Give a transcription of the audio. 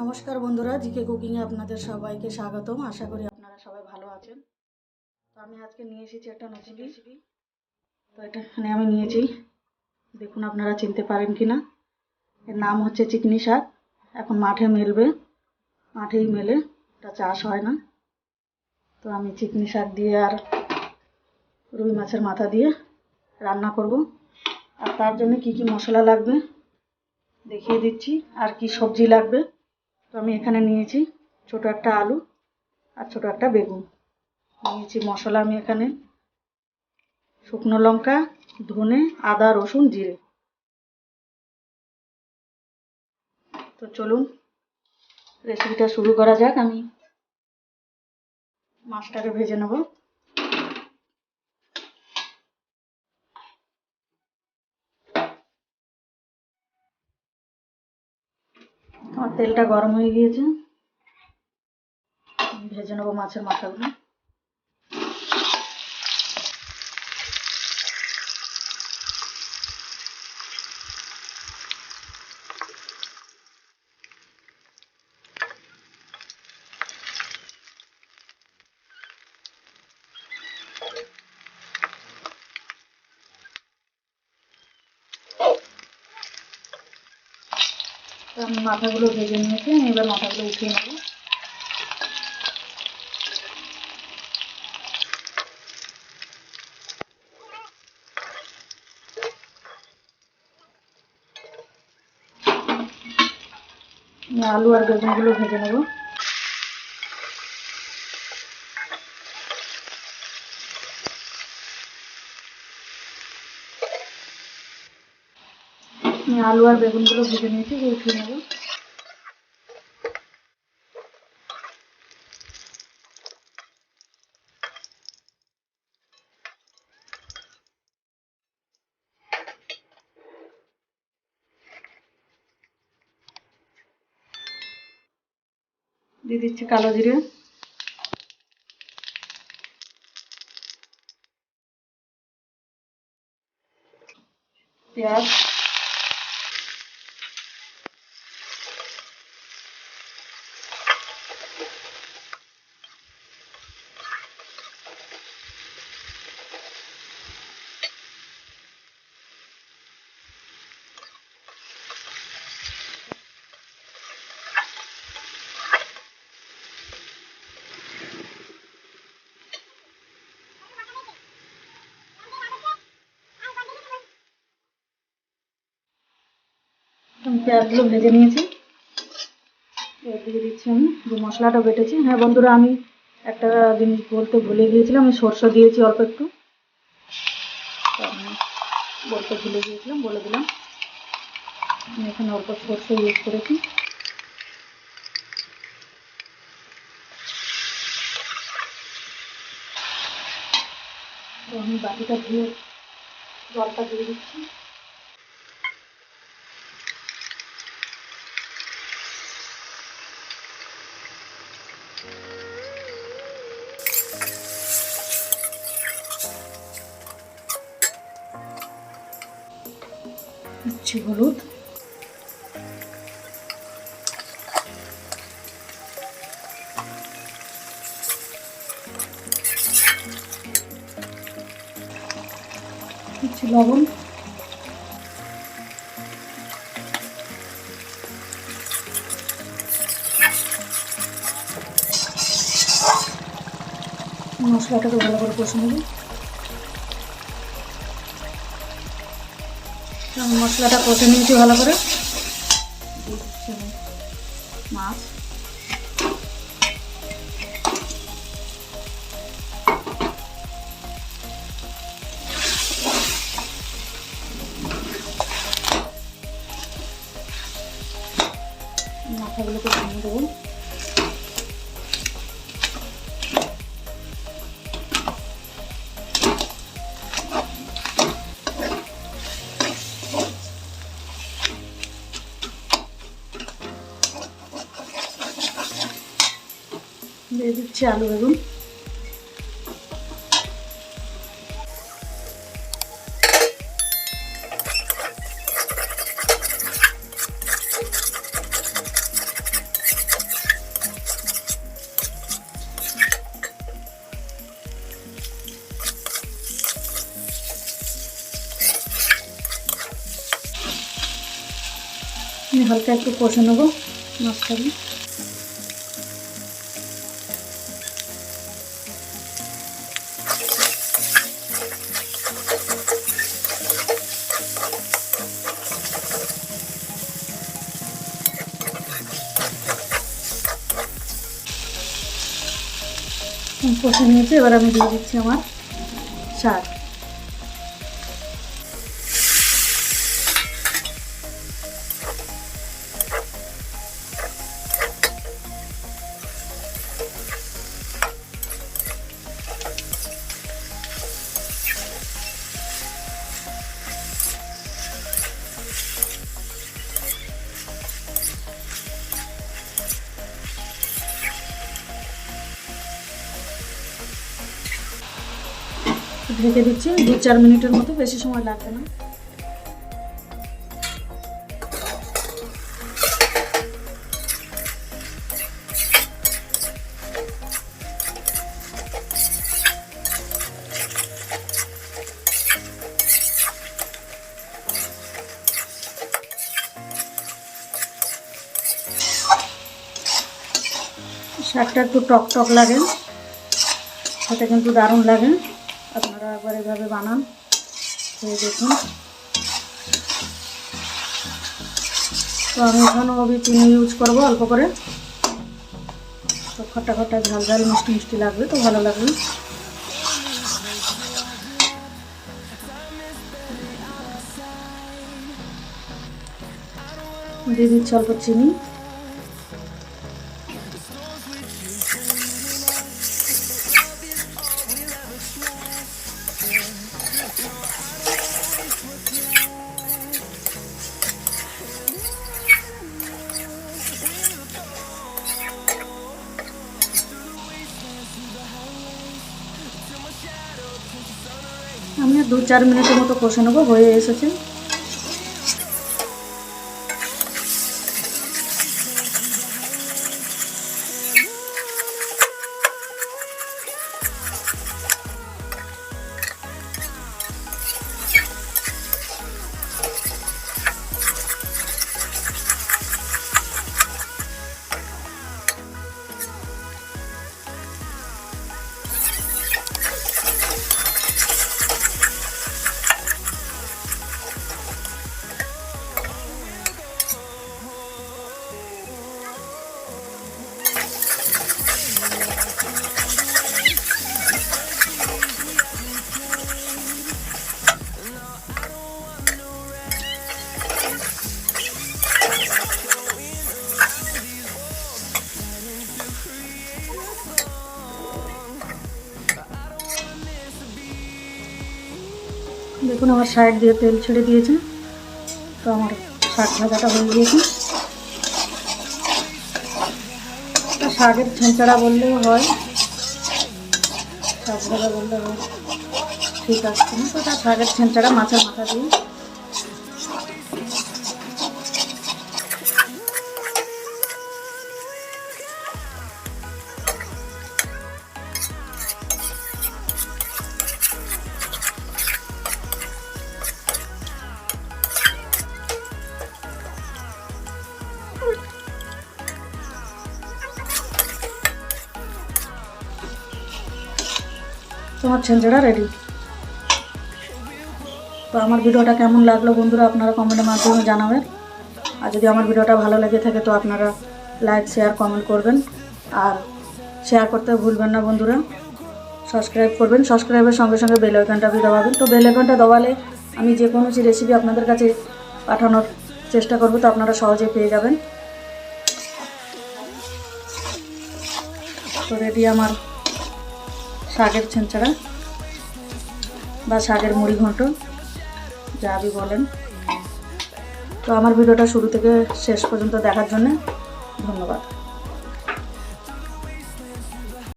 নমস্কার বন্ধুরা, জিকে কুকিংয়ে আপনাদের সবাইকে স্বাগতম। আশা করি আপনারা সবাই ভালো আছেন। তো আমি আজকে নিয়ে এসেছি একটা নতুন রেসিপি। তো এটা এখানে আমি নিয়েছি, দেখুন আপনারা চিনতে পারেন কি না। এর নাম হচ্ছে চিকনি শাক। এখন মাঠে মেলবে, মাঠেই মেলে, এটা চাষ হয় না। তো আমি চিকনি শাক দিয়ে আর রুই মাছের মাথা দিয়ে রান্না করব। আর তার জন্য কি কি মশলা লাগবে দেখিয়ে দিচ্ছি, আর কি সবজি লাগবে। তো আমি এখানে নিয়েছি ছোট একটা আলু আর ছোট একটা বেগুন নিয়েছি। মশলা আমি এখানে শুকনো লঙ্কা, ধনে, আদা, রসুন, জিরে। তো চলুন রেসিপিটা শুরু করা যাক। আমি মাছটাকে ভেজে নেব। আমার তেলটা গরম হয়ে গিয়েছে, ভেজে নেব মাছের মাথাগুলো। তো আমি মাথাগুলো ভেজে নিয়েছি, আমি এবার মাথাগুলো উঠিয়ে নেব। আমি আলু আর বেগুনগুলো ভেজে নেব। আমি আলু আর বেগুনগুলো ভেজে নিয়েছি, উঠিয়ে নেব। দিয়ে দিচ্ছি কালো জিরে, পেঁয়াজ, পেঁয়াজগুলো ভেজে নিয়েছি। দিয়ে দিচ্ছি আমি যে মশলাটা বেটেছি। হ্যাঁ বন্ধুরা, আমি একটা জিনিস বলতে ভুলে গিয়েছিলাম, আমি সরষে দিয়েছি অল্প একটু। আমি বলতে ভুলে গিয়েছিলাম, বলে দিলাম। আমি এখানে অল্প সরষে ইউজ করেছি। তো আমি বাটিটা ধুয়ে জলটা দিয়ে দিচ্ছি। দিচ্ছি হলুদ, দিচ্ছি লবণ, মশলাটাকে ভালো করে কষে নেব। আমি মশলাটা কষে নিয়েছি ভালো করে। দিয়ে দিচ্ছি মাছ, মাথাগুলোকে ভেঙে দেবো। দিয়ে দিচ্ছি আলু বেগুন। হালকা একটু কষে নেব মাছটাকে। কষে নিয়েছি, এবার আমি দিয়ে দিচ্ছি আমার শাক। ঢেকে দিচ্ছি 2-4 মিনিটের মতো, বেশি সময় লাগবে না। শাকটা একটু টক টক লাগে, সেটা কিন্তু দারুণ লাগে। আপনারা একবার এভাবে বানান, খেয়ে দেখুন। তো আমি এখানেও চিনি ইউজ করব অল্প করে, তো খট্টা খট্টা ঝাল ঝাল মিষ্টি মিষ্টি লাগবে, তো ভালো লাগবে। দিয়ে দিচ্ছি অল্প চিনি। আমি 2-4 মিনিটের মতো কষে নেবো, হয়ে এসেছে। দেখুন আমার সাইড দিয়ে তেল ছেড়ে দিয়েছে, তো আমার শাক ভাজাটা হয়ে গিয়েছে। শাকের ছেঁচড়া বললেও হয়, শাক ভাজা বললে হয়, ঠিক আসছে না। তো তার শাকের ছেঁচড়া মাছের মাথা দিয়ে। তোমার ছেঁচড়া রেডি। তো আমার ভিডিওটা কেমন লাগলো বন্ধুরা, আপনারা কমেন্টের মাধ্যমে জানাবেন। আর যদি আমার ভিডিওটা ভালো লেগে থাকে তো আপনারা লাইক শেয়ার কমেন্ট করবেন, আর শেয়ার করতে ভুলবেন না বন্ধুরা। সাবস্ক্রাইব করবেন, সাবস্ক্রাইবের সঙ্গে সঙ্গে বেল আইকনটা দবাবেন। তো বেল আইকনটা দবালে আমি যে কোনো রেসিপি আপনাদের কাছে পাঠানোর চেষ্টা করব, তো আপনারা সহজেই পেয়ে যাবেন। তো রেডি আমার শাকের ছেঁচড়া বা শাকের মুড়ি ঘন্ট, যা আপনি বলেন। তো আমার ভিডিওটা শুরু থেকে শেষ পর্যন্ত দেখার জন্য ধন্যবাদ।